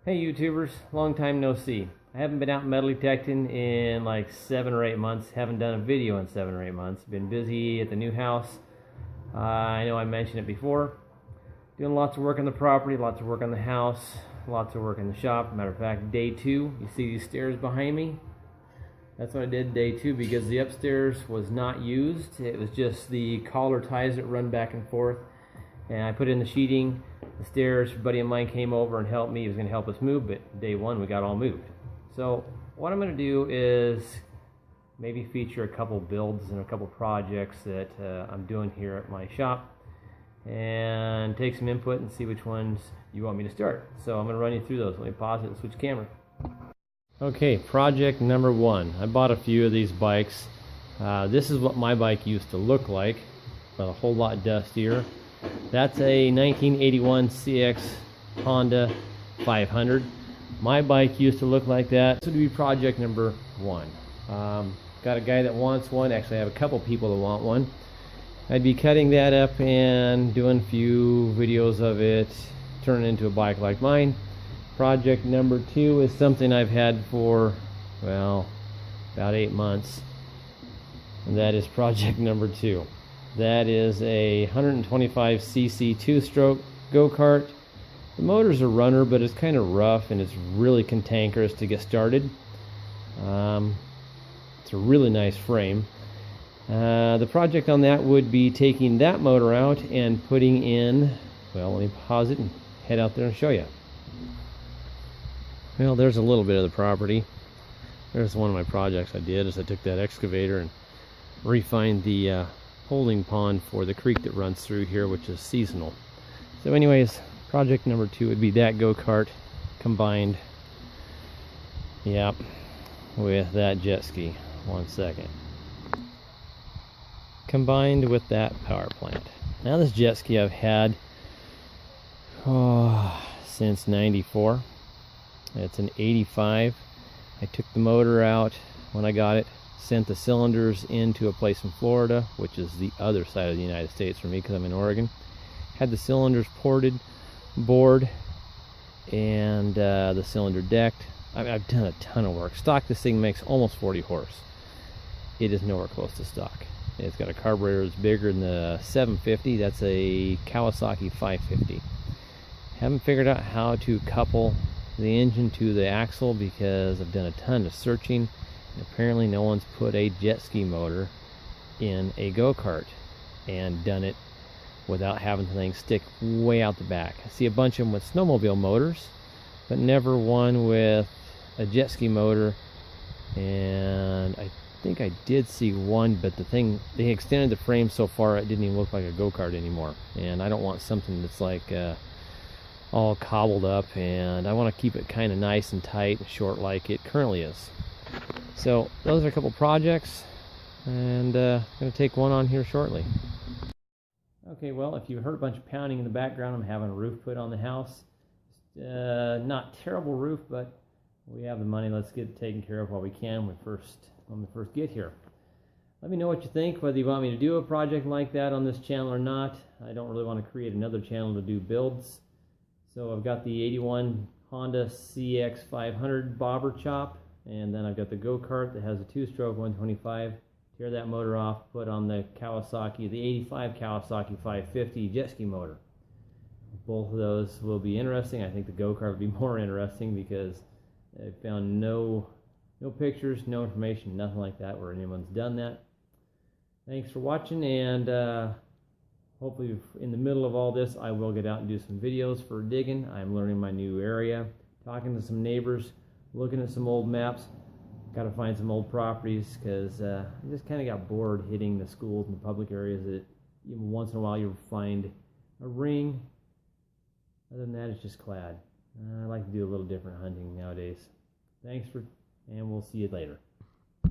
Hey YouTubers, long time no see. I haven't been out metal detecting in like 7 or 8 months. Haven't done a video in 7 or 8 months. Been busy at the new house. I know I mentioned it before. Doing lots of work on the property, lots of work on the house, lots of work in the shop. Matter of fact, day 2, you see these stairs behind me? That's what I did day 2 because the upstairs was not used. It was just the collar ties that run back and forth. And I put in the sheeting, the stairs. A buddy of mine came over and helped me. He was going to help us move, but day 1 we got all moved. So what I'm going to do is maybe feature a couple builds and a couple projects that I'm doing here at my shop and take some input and see which ones you want me to start. So I'm going to run you through those. Let me pause it and switch camera. Okay, project number 1. I bought a few of these bikes. This is what my bike used to look like, but a whole lot dustier. That's a 1981 CX Honda 500. My bike used to look like that. This would be project number 1. Got a guy that wants one. Actually, I have a couple people that want one. I'd be cutting that up and doing a few videos of it, turning it into a bike like mine. Project number 2 is something I've had for, well, about 8 months. And that is project number 2. That is a 125cc 2-stroke go-kart. The motor's a runner, but it's kind of rough and it's really cantankerous to get started. It's a really nice frame. The project on that would be taking that motor out and putting in, well, let me pause it and head out there and show you. Well, there's a little bit of the property. There's one of my projects I did, is I took that excavator and refined the holding pond for the creek that runs through here, which is seasonal. So anyways, project number 2 would be that go-kart combined, yep, with that jet ski. One second. Combined with that power plant. Now this jet ski I've had since 94. It's an 85. I took the motor out when I got it, sent the cylinders into a place in Florida, which is the other side of the United States for me because I'm in Oregon. Had the cylinders ported, bored, and the cylinder decked. I've done a ton of work. Stock, this thing makes almost 40 horse. It is nowhere close to stock. It's got a carburetor that's bigger than the 750. That's a Kawasaki 550. Haven't figured out how to couple the engine to the axle because I've done a ton of searching. Apparently no one's put a jet ski motor in a go-kart and done it without having the thing stick way out the back. I see a bunch of them with snowmobile motors, but never one with a jet ski motor. And I think I did see one, but they extended the frame so far it didn't even look like a go-kart anymore. And I don't want something that's like all cobbled up, and I want to keep it kind of nice and tight and short like it currently is. So those are a couple projects, and I'm going to take one on here shortly. Okay, well, if you heard a bunch of pounding in the background, I'm having a roof put on the house. Not terrible roof, but we have the money. Let's get it taken care of while we can when we first get here. Let me know what you think, whether you want me to do a project like that on this channel or not. I don't really want to create another channel to do builds. So I've got the 81 Honda CX 500 bobber chop, and then I've got the go-kart that has a 2-stroke 125. Tear that motor off, put on the Kawasaki, the 85 Kawasaki 550 jet ski motor. Both of those will be interesting. I think the go-kart will be more interesting because I found no pictures, no information, nothing like that where anyone's done that. Thanks for watching, and hopefully in the middle of all this I will get out and do some videos for digging. I'm learning my new area, talking to some neighbors, looking at some old maps. Got to find some old properties because I just kind of got bored hitting the schools and the public areas that even once in a while you'll find a ring. Other than that, it's just clad. I like to do a little different hunting nowadays. Thanks and we'll see you later.